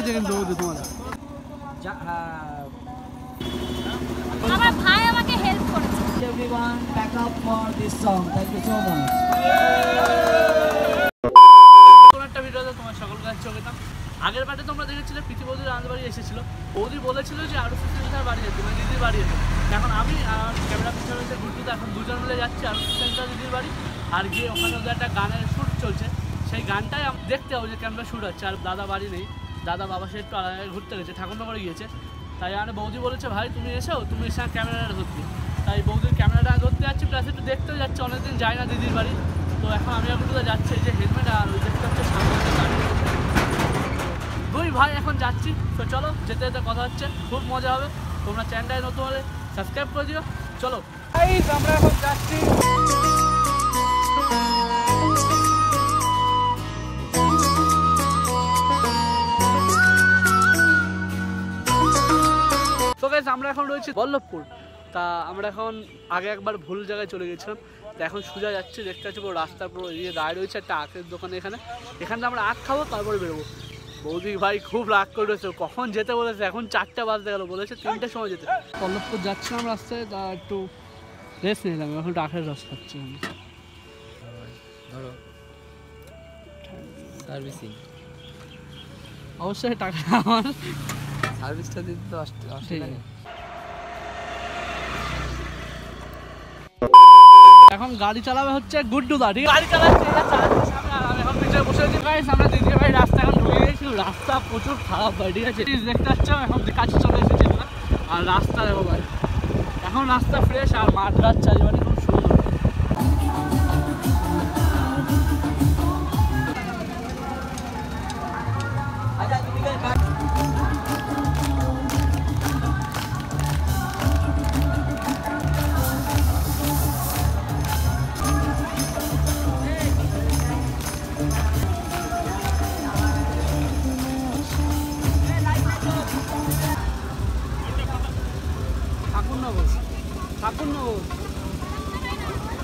লাগছে কিন্তু তোমাদের? আমার ভাই আমাকে হেল্প করেছে। Everyone back up for this song. Thank you so much. কোন একটা ভিডিওতে তোমার সকলকে চোখেতাম। আগের বারে তোমরা দেখেছিলে প্রীতি বৌদির আমাদের বাড়ি এসেছিল। বৌদি বলেছিল যে আরো সেন্টার বাড়ি যেতে, মানে দিদির বাড়ি যেতে। এখন আমি আর ক্যামেরা পিছনে রয়েছে গুড্ডুতে, এখন দুজন মিলে যাচ্ছি আরো সেন্টার দিদির বাড়ি। আর গিয়ে ওখানে ওদের একটা গানের শ্যুট চলছে, সেই গানটাই দেখতে হবে যে ক্যামেরা শ্যুট হচ্ছে। আর দাদা বাড়ি নেই, দাদা বাবা সে একটু আলাদা ঘুরতে গেছে, ঠাকুরনগরে গিয়েছে। তাই মানে বৌদি বলেছে ভাই তুমি এসো, তুমি এসে ক্যামেরাটা ধরতে। তাই বৌদির ক্যামেরাটা ধরতে যাচ্ছি, প্লাস একটু দেখতেও যাচ্ছি, অনেকদিন যাই না দিদির বাড়ি। তো এখন আমি একটু যাচ্ছি, যে হেলমেট আর ওই দেখতে হচ্ছে সামনে গাড়ি, দুই ভাই এখন যাচ্ছি। তো চলো যেতে যেতে কথা হচ্ছে, খুব মজা হবে। তোমরা চ্যানেলটায় নতুন হলে সাবস্ক্রাইব করে দিও। চলো আমরা এখন যাচ্ছি। তো গাইস আমরা এখন রয়েছি বল্লভপুর। তা আমরা এখন আগে একবার ভুল জায়গায় চলে গেছিলাম, তো এখন সোজা যাচ্ছি। দেখতে পাচ্ছি পুরো রাস্তার পুরো ইয়ে দাঁড়িয়ে রয়েছে একটা আখের দোকানে। এখানে আমরা আখ খাবো, তারপরে বেরোবো। বৌদি ভাই খুব রাগ করেছে, কখন যেতে বলেছে, এখন 4টা বাজতে গেল, বলেছে 3টার সময় যেতে। বল্লভপুর যাচ্ছিলাম রাস্তায়, তা একটু রেস্ট নিলাম, এখন একটু আখের রস খাচ্ছি। ধরো সার্ভিসিং অবশ্যই টাকা আমার, সার্ভিসটা দিতে তো অসুবিধা নেই। এখন গাড়ি চালাবে হচ্ছে গুড্ডু দা, ঠিক গাড়ি চালাচ্ছে, আমি এখন পিছনে বসে আছি। গাইস আমরা দিদির ভাই রাস্তা এখন ঢুকে গেছি, রাস্তা প্রচুর খারাপ ভাই, ঠিক আছে দেখতে পাচ্ছ। এখন কাছে চলে এসেছি আমরা, আর রাস্তা দেখো ভাই, এখন রাস্তা ফ্রেশ আর মাঠ গাছ চারিবারে খুব সুন্দর।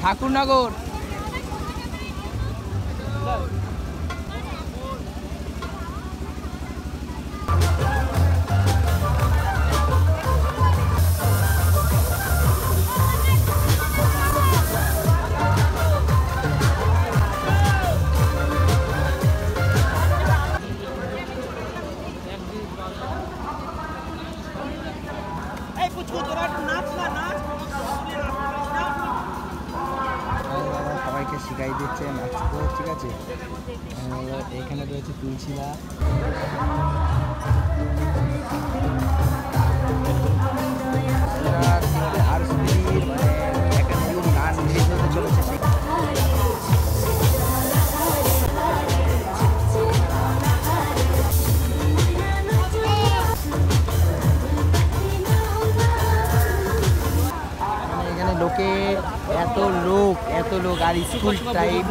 ঠাকুরনগর সবাইকে শিখাই দিচ্ছে নাচতে, ঠিক আছে। এখানে রয়েছে তুলসীদা, আর মানে একটা নতুন গান রিলিজ হতে চলেছে। এখানে লোকে এত লোক আর স্কুল টাইম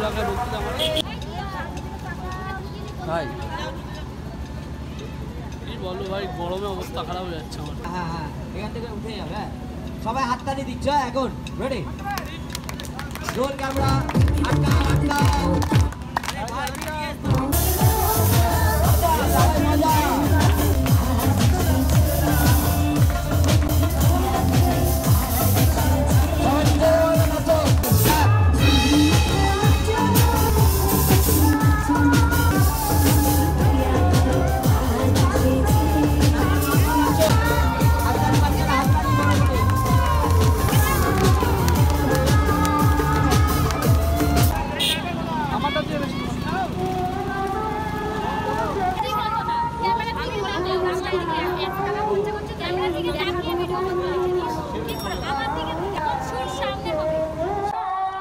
ভাই, কি বলো ভাই, গরমে অবস্থা খারাপ হয়ে যাচ্ছে আমার। হ্যাঁ এখান থেকে উঠে যাবে। সবাই হাততালি দিচ্ছ, এখন রেডি, রোল ক্যামেরা,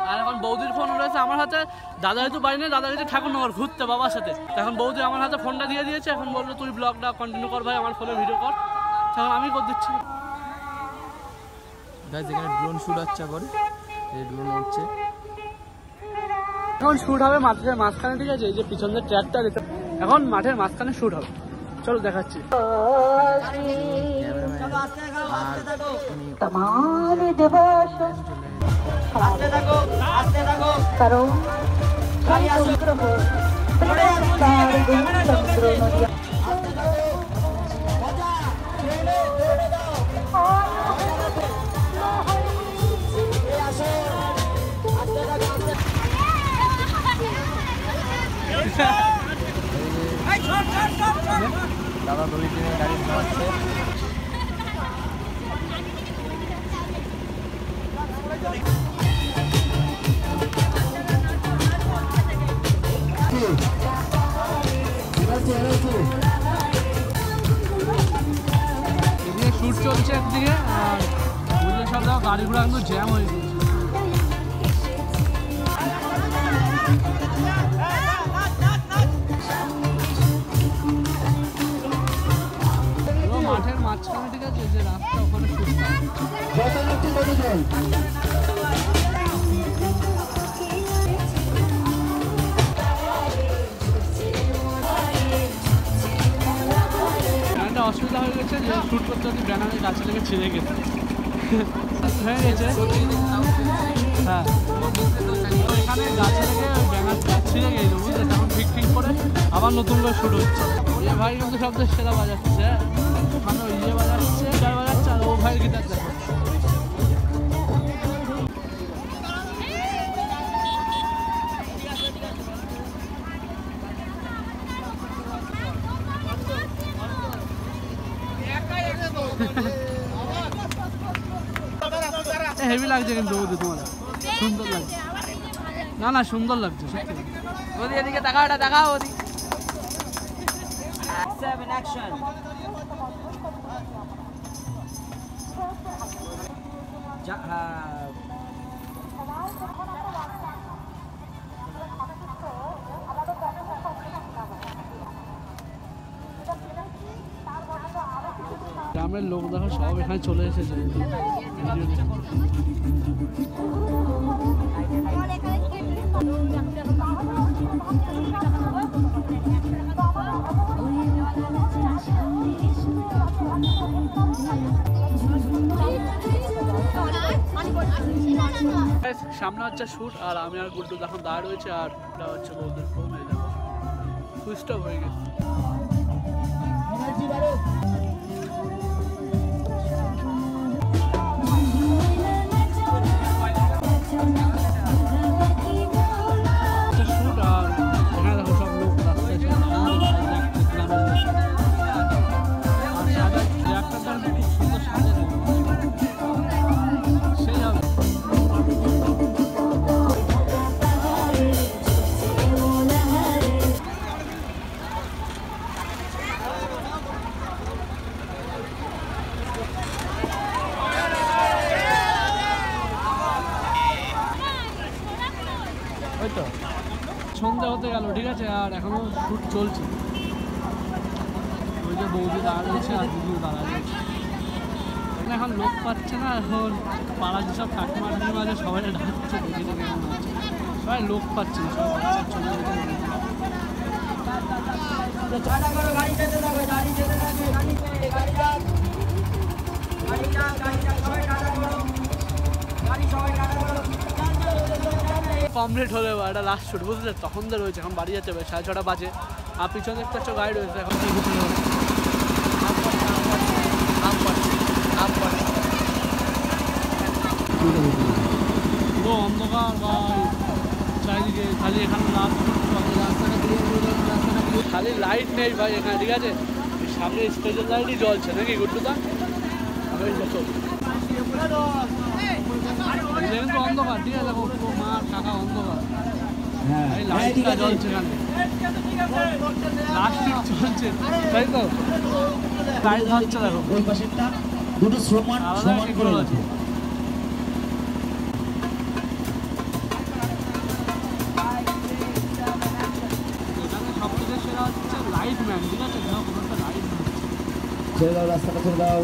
আর এখন বৌদির ফোন রয়েছে আমার হাতে। দাদা হয়তো বাড়ি নেই, দাদা হয়তো ঠাকুরনগর ঘুরতে বাবার সাথে। এখন বৌদি আমার হাতে ফোনটা দিয়ে দিয়েছে, এখন বললো তুই ব্লগটা কন্টিনিউ কর ভাই, আমার ফোনে ভিডিও কর। তখন আমি করে দিচ্ছি। এখানে ড্রোন শুট হচ্ছে, এখন এই ড্রোন হচ্ছে, এখন শুট হবে মাঠের মাঝখানে, ঠিক আছে। এই যে পিছনের ট্র্যাকটা দেখতে, এখন মাঠের মাঝখানে শুট হবে। চলো দেখাচ্ছি। দাদা 2-3 গাড়ি ঘোরাচ্ছে। এদিকে শুট চলছে একদিকে আর ওইদিকে সব দাও গাড়ি ঘোড়া একদম জ্যাম হয়ে গেছে। মাঠের মাঝখানে ঠিক আছে যে রাস্তা ওখানে একটা অসুবিধা হয়ে গেছে যে শুট করতে হতে ব্যানারের গাছে লেগে ছিঁড়ে গেছে হয়ে গেছে। হ্যাঁ এখানে গাছে লেগে ব্যানারটা ছিঁড়ে গেছিল বুঝলে, তখন ঠিক করে আবার নতুন করে শুরু হচ্ছে। এ ভাই কিন্তু সবচেয়ে সেরা বাজাচ্ছে, ওখানে ইয়ে বাজাচ্ছে গিটার বাজাচ্ছে আর ও ভাইয়ের গিটার দেখো। হেভি লাগছে কিন্তু ওদের তোমার সুন্দর লাগছে। না না সুন্দর লাগছে সত্যি। ওদি এদিকে তাকাওটা তাকাও ওদি। 7 অ্যাকশন। গ্রামের লোক দেখো সব এখানে চলে এসেছে। সামনে হচ্ছে শুট আর আমি আর গুড্ডু এখন দাঁড় রয়েছে আর এটা হচ্ছে বৌদের ফোন। এই দেখো সুইচ অফ হয়ে গেছে। শুট আর এখানে দেখো সব লোক রাস্তায় খুব সুন্দর সাজে সেই হবে। ওই তো সন্ধ্যা হতে গেল ঠিক আছে আর এখনো শুট চলছে। ওই যে বৌদি দাঁড়া রয়েছে আর দিদিও দাঁড়া রয়েছে। এখন লোক পাচ্ছে না, এখন পাড়া যেসব কাকিমা ঠাকুমা আছে সবাই ডাকছে দেখে দেখে কেমন হচ্ছে, সবাই লোক পাচ্ছে না, সব বাচ্চা চলে যেতে কমপ্লিট হলে এটা লাস্ট শুট বুঝলে, তখন তো রয়েছে এখন বাড়ি যেতে হবে 6:30 বাজে আর পিছনে একটা গাড়ি রয়েছে এখন পুরো অন্ধকার ভাই চারিদিকে, খালি এখানে খালি লাইট নেই ভাই এখানে ঠিক আছে, সামনে স্টেজের লাইটই জ্বলছে নাকি গুড্ডুদা? কিন্তু অন্ধকার ঠিক আছে, মা কাকা অন্ধকার লাইটটা জ্বলছে এখানে লাস্ট চলছে তাই তো, লাইট ধরছে দেখো ওই পাশেরটা দুটো সমান করে আছে। সবথেকে সেরা হচ্ছে লাইট ম্যান ঠিক আছে, লাইট ছেড়ে দাও, রাস্তাটা ছেড়ে দাও।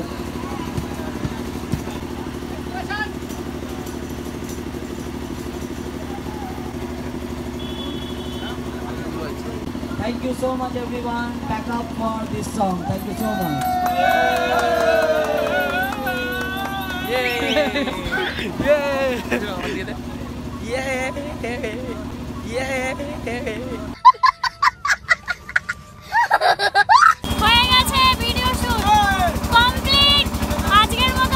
Thank you so much everyone. Back up for this song. Thank you so much. হয়ে গেছে ভিডিও শুট কমপ্লিট। আজকের মতো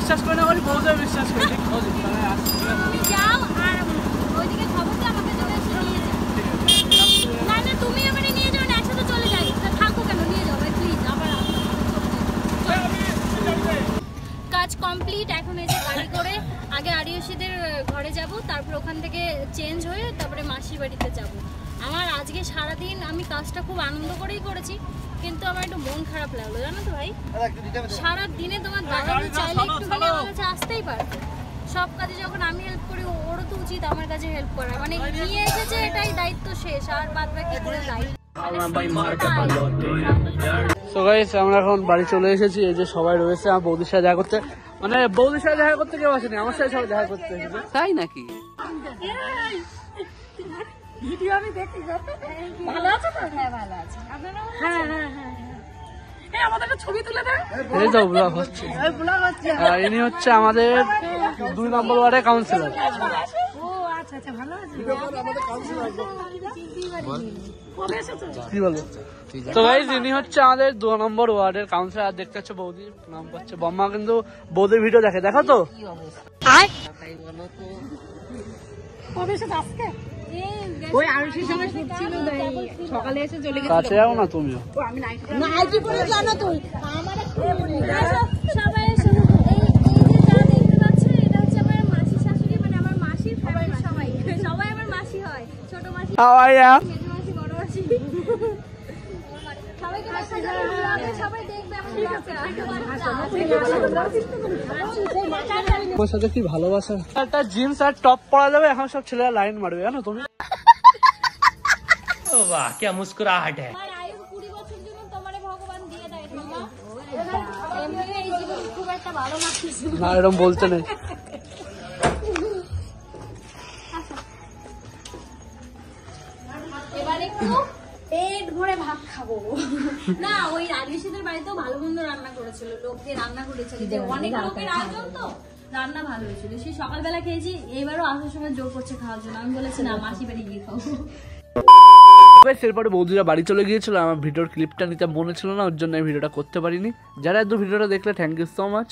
বিশ্বাস করি না বলি, বৌদি বিশ্বাস করি। ঠিক বৌদি, তাহলে আসছি, ঠিক আছে? তুমি যাও আর ওইদিকে খবর দিয়ে আমাকে চলে এসে নিয়ে যাও। না না তুমি আমাকে নিয়ে যাও না, একসাথে চলে যাই। তা থাকো কেন, নিয়ে যাও ভাই প্লিজ। আবার কাজ কমপ্লিট। এখন এই যে গাড়ি করে আগে আরিয়সীদের ঘরে যাব, তারপর ওখান থেকে চেঞ্জ হয়ে তারপরে মাসির বাড়িতে যাব। আমার আজকে সারাদিন আমি কাজটা খুব আনন্দ করেই করেছি, কিন্তু আমার একটু মন খারাপ লাগলো জানো তো ভাই। সারা দিনে তোমার দাদা তো চাইলে একটুখানি আমার কাছে আসতেই পারতো। সব কাজে যখন আমি হেল্প করি, ওরও তো উচিত আমার কাছে হেল্প করা। মানে নিয়ে এসেছে, এটাই দায়িত্ব শেষ, আর বাদ বাকি করে দায়িত্ব। সো গাইস, আমরা এখন বাড়ি চলে এসেছি। এই যে সবাই রয়েছে আমার বৌদির সাথে দেখা করতে, মানে বৌদির সাথে দেখা করতে কেউ আসেনি, আমার সাথে সবাই দেখা করতে এসেছে। তাই নাকি? ভালো আছো তো? হ্যাঁ ভালো আছি। আপনারা? হ্যাঁ হ্যাঁ হ্যাঁ। এই তো ব্লগ হচ্ছে। আর ইনি হচ্ছে আমাদের 2 নম্বর ওয়ার্ডের কাউন্সিলর। কি বলবো? তো গাইস, ইনি হচ্ছে আমাদের 2 নম্বর ওয়ার্ডের কাউন্সিলর। আর দেখতে পাচ্ছ বৌদির নাম পাচ্ছে বম্মা, কিন্তু বৌদির ভিডিও দেখে, দেখো তো। ওই আরশির সঙ্গে শুট ছিল, সকালে এসে চলে গেছে। কাছে যাও না তুমিও। নাইটি পরে জানো তুই আমার সবাই এসে এই যে যা দেখতে পাচ্ছ, এটা হচ্ছে আমার মাসির শাশুড়ি, মানে আমার মাসির ফ্যামিলি। সবাই সবাই আমার মাসি হয়, ছোট মাসি, How are you? মেজো মাসি, বড় মাসি। সবাইকে দেখা যাবে, সবাই দেখবে আমার তোমার সাথে কি ভালোবাসা। একটা জিন্স আর টপ পরা যাবে, এখন সব ছেলেরা লাইন মারবে জানো তুমি। वाह क्या मुस्कुराहट है। আমার আয়ু 20 বছর জীবন তোমারে ভগবান দিয়ে দেয় মামা। এমনি এই জীবন খুব একটা ভালো লাগছে না, এরকম বলতে নেই। এবার একটু পেট ভরে ভাত খাবো। না, ওই আরিশীদের বাড়িতেও ভালো মন্দ রান্না করেছিল, লোককে রান্না করেছিল, যে অনেক লোকের আয়োজন তো রান্না ভালো হয়েছিল। সেই সকালবেলা খেয়েছি, এবারও আসার সময় জোর করছে খাওয়ার জন্য। আমি বলেছি না, মাসি বাড়ি গিয়ে খাবো। এরপরে বৌদিরা বাড়ি চলে গিয়েছিল, আমার ভিডিওর ক্লিপটা নিতে মনে ছিল না, ওর জন্য আমি ভিডিওটা করতে পারিনি। যারা এত ভিডিওটা দেখলে থ্যাংক ইউ সো মাচ।